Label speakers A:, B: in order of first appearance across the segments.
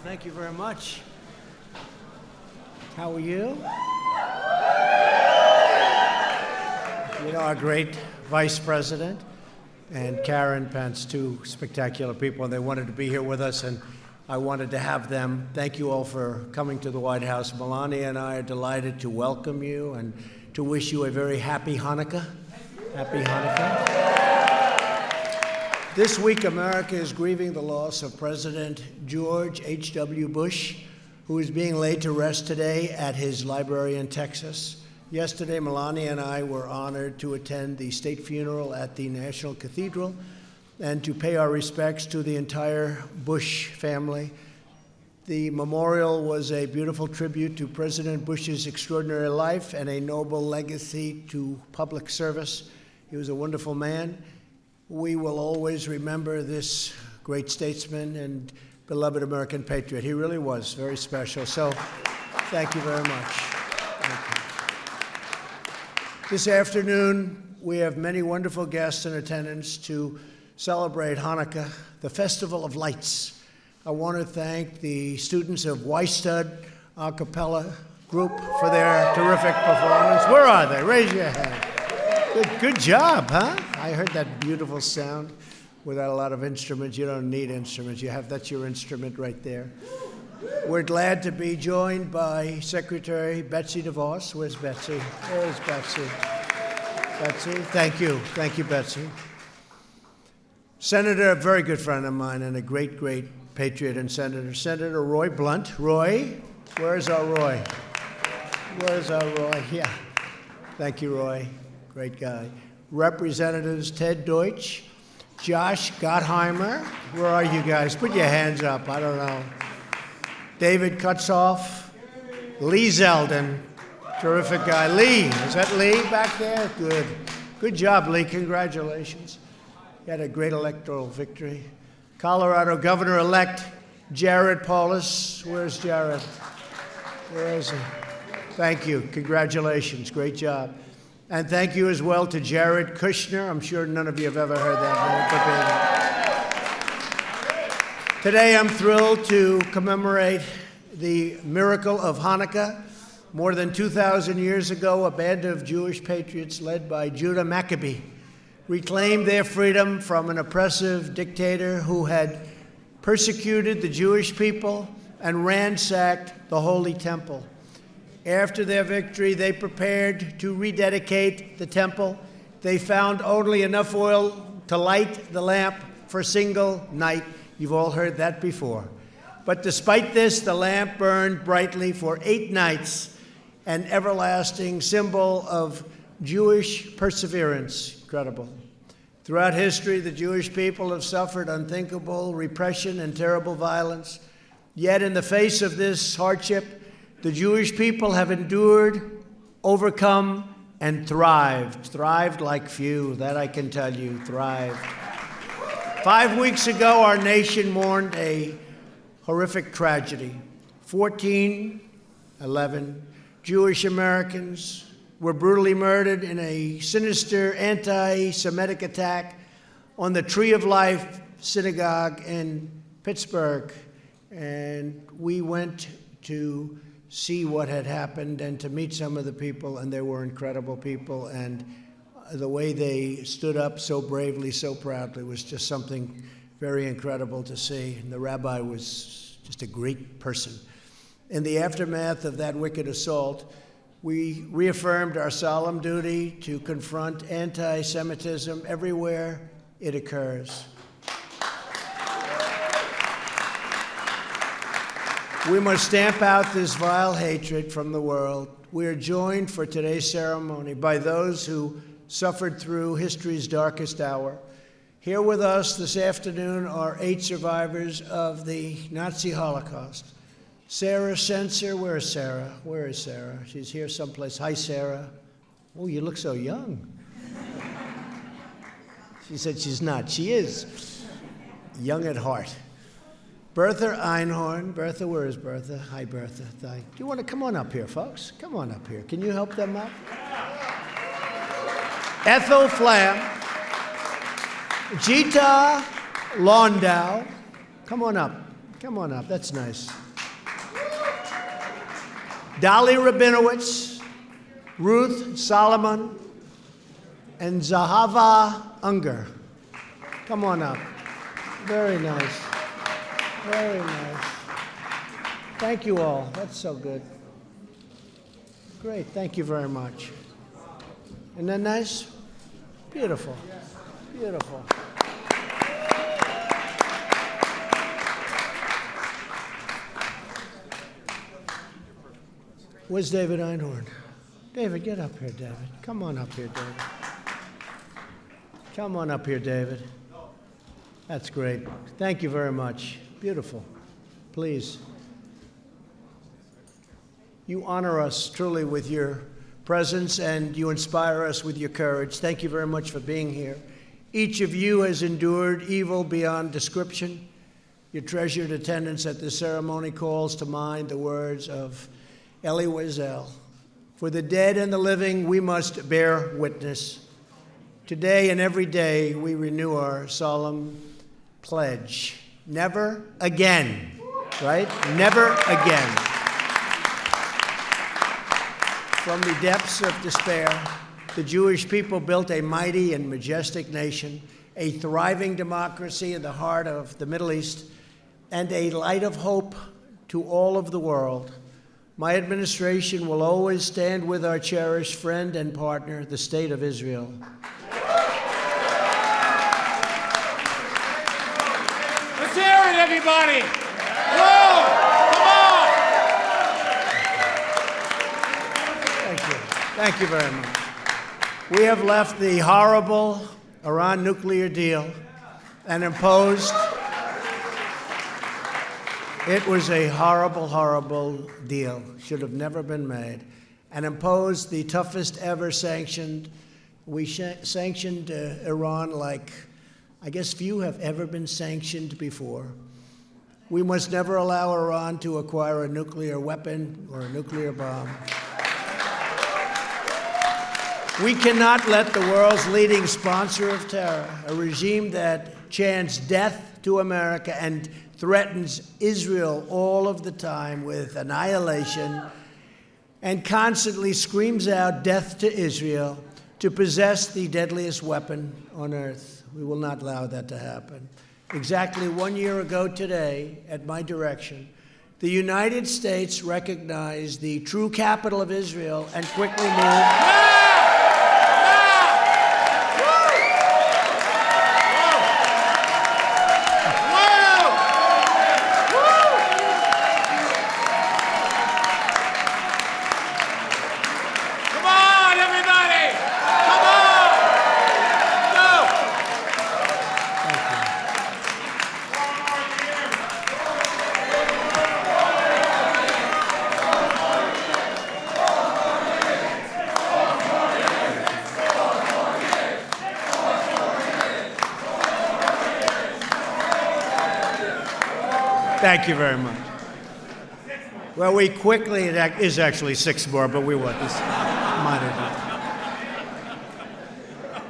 A: Thank you very much. How are you? You know, our great Vice President and Karen Pence, two spectacular people, and they wanted to be here with us, and I wanted to have them. Thank you all for coming to the White House. Melania and I are delighted to welcome you and to wish you a very happy Hanukkah. Happy Hanukkah. This week, America is grieving the loss of President George H.W. Bush, who is being laid to rest today at his library in Texas. Yesterday, Melania and I were honored to attend the state funeral at the National Cathedral and to pay our respects to the entire Bush family. The memorial was a beautiful tribute to President Bush's extraordinary life and a noble legacy to public service. He was a wonderful man. We will always remember this great statesman and beloved American patriot. He really was very special. So thank you very much. Thank you. This afternoon, we have many wonderful guests in attendance to celebrate Hanukkah, the Festival of Lights. I want to thank the students of Weistud a cappella group for their terrific performance. Where are they? Raise your hand. Good job, huh? I heard that beautiful sound without a lot of instruments. You don't need instruments. That's your instrument right there. We're glad to be joined by Secretary Betsy DeVos. Where's Betsy? Where's Betsy? Betsy, thank you. Thank you, Betsy. Senator, a very good friend of mine and a great, great patriot and senator, Senator Roy Blunt. Roy, where's our Roy? Where's our Roy? Yeah. Thank you, Roy. Great guy. Representatives Ted Deutsch, Josh Gottheimer. Where are you guys? Put your hands up. I don't know. David Kutzoff, Lee Zeldin, terrific guy. Lee, is that Lee back there? Good. Good job, Lee. Congratulations. You had a great electoral victory. Colorado Governor-elect Jared Polis. Where's Jared? Where is he? Thank you. Congratulations. Great job. And thank you as well to Jared Kushner. I'm sure none of you have ever heard that name. Today I'm thrilled to commemorate the miracle of Hanukkah. More than 2,000 years ago, a band of Jewish patriots led by Judah Maccabee reclaimed their freedom from an oppressive dictator who had persecuted the Jewish people and ransacked the Holy Temple. After their victory, they prepared to rededicate the temple. They found only enough oil to light the lamp for a single night. You've all heard that before. But despite this, the lamp burned brightly for 8 nights, an everlasting symbol of Jewish perseverance. Incredible. Throughout history, the Jewish people have suffered unthinkable repression and terrible violence. Yet in the face of this hardship, the Jewish people have endured, overcome, and thrived. Thrived like few, that I can tell you, thrived. 5 weeks ago, our nation mourned a horrific tragedy. 11 Jewish Americans were brutally murdered in a sinister anti-Semitic attack on the Tree of Life synagogue in Pittsburgh. And we went to see what had happened and to meet some of the people, and they were incredible people, and the way they stood up so bravely, so proudly was just something very incredible to see. And the rabbi was just a great person. In the aftermath of that wicked assault, we reaffirmed our solemn duty to confront anti-Semitism everywhere it occurs. We must stamp out this vile hatred from the world. We are joined for today's ceremony by those who suffered through history's darkest hour. Here with us this afternoon are 8 survivors of the Nazi Holocaust. Sarah Sensor, where is Sarah? Where is Sarah? She's here someplace. Hi, Sarah. Oh, you look so young. She said she's not. She is young at heart. Bertha Einhorn. Bertha, where is Bertha? Hi, Bertha. Do you want to come on up here, folks? Come on up here. Can you help them up? Ethel Flam. Gita Landau. Come on up. Come on up. That's nice. Dolly Rabinowitz, Ruth Solomon, and Zahava Unger. Come on up. Very nice. Very nice. Thank you all. That's so good. Great. Thank you very much. Isn't that nice? Beautiful. Beautiful. Where's David Einhorn? David, get up here, David. Come on up here, David. Come on up here, David. That's great. Thank you very much. Beautiful. Please. You honor us truly with your presence, and you inspire us with your courage. Thank you very much for being here. Each of you has endured evil beyond description. Your treasured attendance at the ceremony calls to mind the words of Elie Wiesel. For the dead and the living, we must bear witness. Today and every day, we renew our solemn pledge. Never again, right? Never again. From the depths of despair, the Jewish people built a mighty and majestic nation, a thriving democracy in the heart of the Middle East, and a light of hope to all of the world. My administration will always stand with our cherished friend and partner, the State of Israel.
B: Let's hear it, everybody! Whoa! Come on!
A: Thank you. Thank you very much. We have left the horrible Iran nuclear deal and imposed. It was a horrible, horrible deal. Should have never been made. And imposed the toughest ever sanctioned. We sanctioned Iran like, I guess, few have ever been sanctioned before. We must never allow Iran to acquire a nuclear weapon or a nuclear bomb. We cannot let the world's leading sponsor of terror, a regime that chants death to America and threatens Israel all of the time with annihilation and constantly screams out death to Israel, to possess the deadliest weapon on earth. We will not allow that to happen. Exactly 1 year ago today, at my direction, the United States recognized the true capital of Israel and quickly moved. Thank you very much. Well, we quickly, it is actually 6 more, but we want this minor.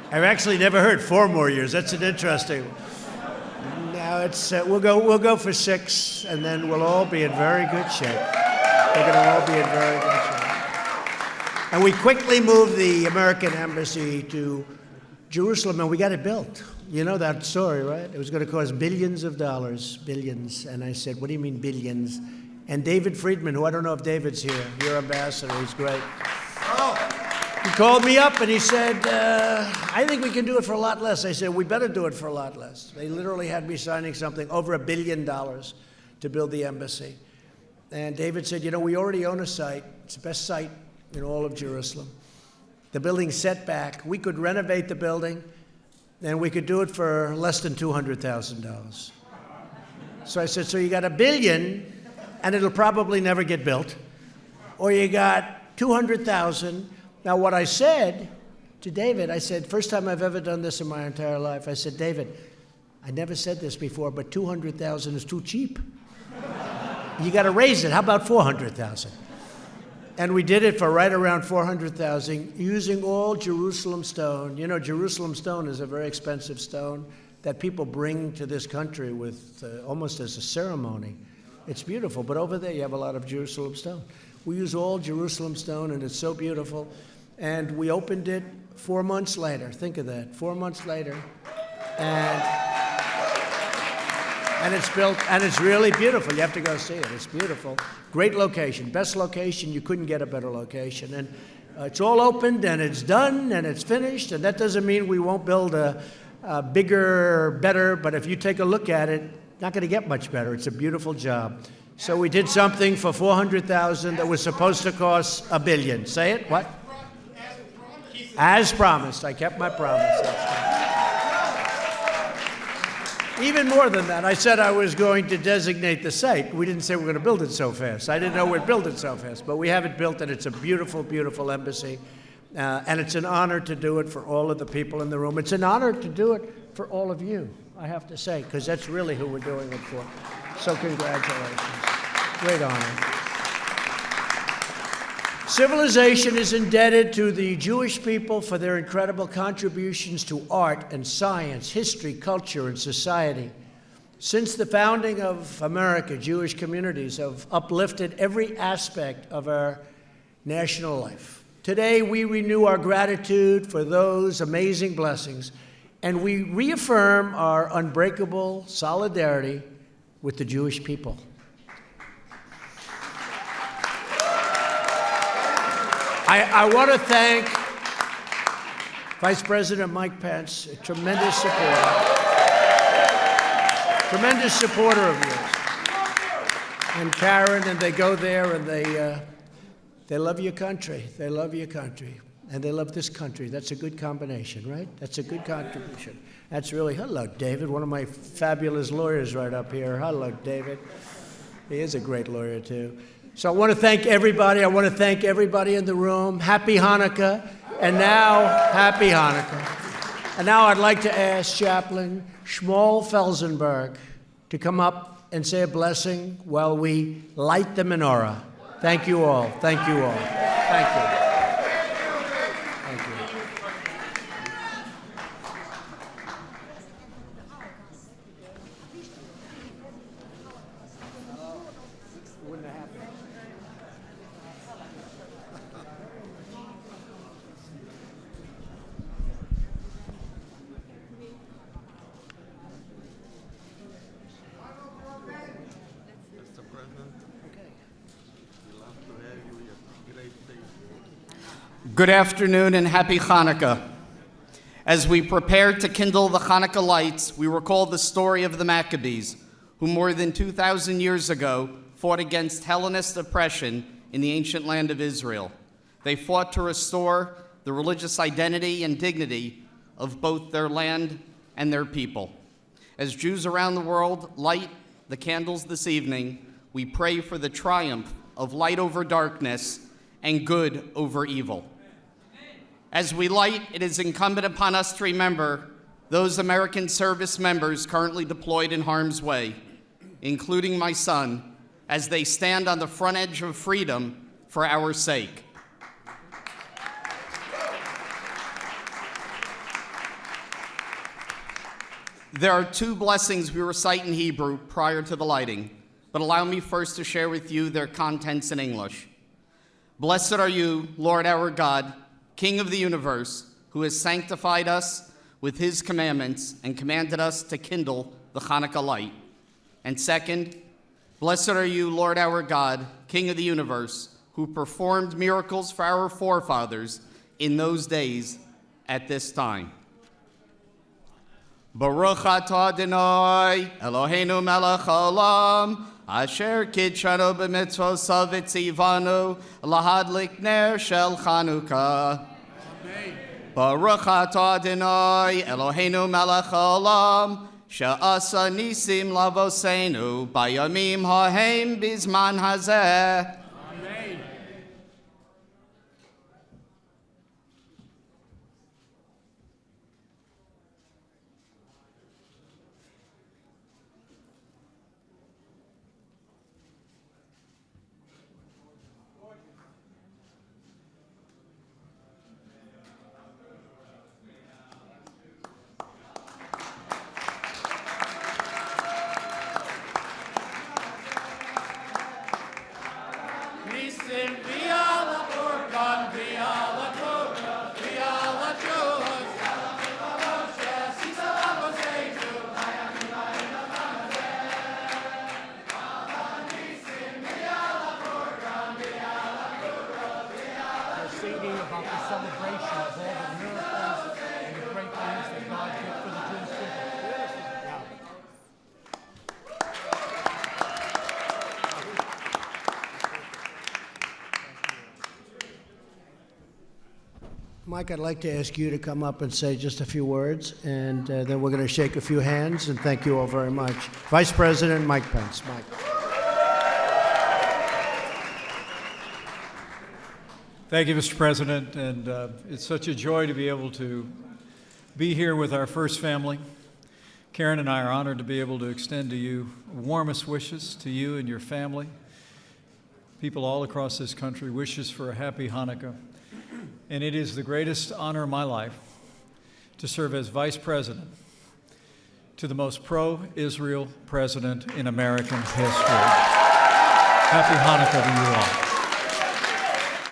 A: I've actually never heard 4 more years. That's an interesting one. Now it's, we'll go for 6, and then we'll all be in very good shape. We're going to all be in very good shape. And we quickly moved the American embassy to Jerusalem, and we got it built. You know that story, right? It was going to cost billions of dollars, billions. And I said, what do you mean billions? And David Friedman, who I don't know if David's here, your ambassador, he's great. He called me up and he said, I think we can do it for a lot less. I said, we better do it for a lot less. They literally had me signing something over $1 billion to build the embassy. And David said, you know, we already own a site. It's the best site in all of Jerusalem. The building's set back. We could renovate the building, and we could do it for less than $200,000. So I said, so you got $1 billion, and it'll probably never get built, or you got $200,000. Now, what I said to David, I said, first time I've ever done this in my entire life, I said, David, I never said this before, but $200,000 is too cheap. You got to raise it. How about $400,000? And we did it for right around $400,000 using all Jerusalem stone. You know, Jerusalem stone is a very expensive stone that people bring to this country with almost as a ceremony. It's beautiful. But over there, you have a lot of Jerusalem stone. We use all Jerusalem stone, and it's so beautiful. And we opened it 4 months later. Think of that, 4 months later. And it's built, and it's really beautiful. You have to go see it. It's beautiful. Great location. Best location. You couldn't get a better location. And it's all opened, and it's done, and it's finished. And that doesn't mean we won't build a bigger, better, but if you take a look at it, not going to get much better. It's a beautiful job. So we did something for $400,000 that was supposed to cost $1 billion. Say it? What? As promised. I kept my promise. Even more than that, I said I was going to designate the site. We didn't say we're going to build it so fast. I didn't know we'd build it so fast, but we have it built, and it's a beautiful, beautiful embassy. And it's an honor to do it for all of the people in the room. It's an honor to do it for all of you, I have to say, because that's really who we're doing it for. So congratulations. Great honor. Civilization is indebted to the Jewish people for their incredible contributions to art and science, history, culture, and society. Since the founding of America, Jewish communities have uplifted every aspect of our national life. Today, we renew our gratitude for those amazing blessings, and we reaffirm our unbreakable solidarity with the Jewish people. I want to thank Vice President Mike Pence, a tremendous supporter of yours, and Karen, and they go there and they love your country. They love your country, and they love this country. That's a good combination, right? That's a good contribution. That's really, hello, David, one of my fabulous lawyers right up here. Hello, David. He is a great lawyer, too. So I want to thank everybody. I want to thank everybody in the room. Happy Hanukkah. And now, happy Hanukkah. And now I'd like to ask Chaplain Shmuel Felsenberg to come up and say a blessing while we light the menorah. Thank you all. Thank you all. Thank you. Thank you.
C: Good afternoon and happy Hanukkah. As we prepare to kindle the Hanukkah lights, we recall the story of the Maccabees, who more than 2,000 years ago fought against Hellenist oppression in the ancient land of Israel. They fought to restore the religious identity and dignity of both their land and their people. As Jews around the world light the candles this evening, we pray for the triumph of light over darkness and good over evil. As we light, it is incumbent upon us to remember those American service members currently deployed in harm's way, including my son, as they stand on the front edge of freedom for our sake. There are two blessings we recite in Hebrew prior to the lighting, but allow me first to share with you their contents in English. Blessed are you, Lord our God, King of the universe, who has sanctified us with his commandments and commanded us to kindle the Hanukkah light. And second, blessed are you, Lord our God, King of the universe, who performed miracles for our forefathers in those days at this time. Baruch atah Adonai, Eloheinu melech haolam, asher kidshanu b'mitzvosav v'tzivanu lahadlik ner shel Chanukah. Baruch atah Adonai, Eloheinu melech haolam, she'asa nisim lavosenu bayamim hahem bizman hazeh.
B: Singing about the celebration of all the miracles and the great things that God did for the Jewish people. Yeah.
A: Mike, I'd like to ask you to come up and say just a few words, and then we're going to shake a few hands, and thank you all very much. Vice President Mike Pence. Mike.
D: Thank you, Mr. President, and it's such a joy to be able to be here with our first family. Karen and I are honored to be able to extend to you warmest wishes to you and your family. People all across this country, wishes for a happy Hanukkah. And it is the greatest honor of my life to serve as Vice President to the most pro-Israel president in American history. Happy Hanukkah to you all.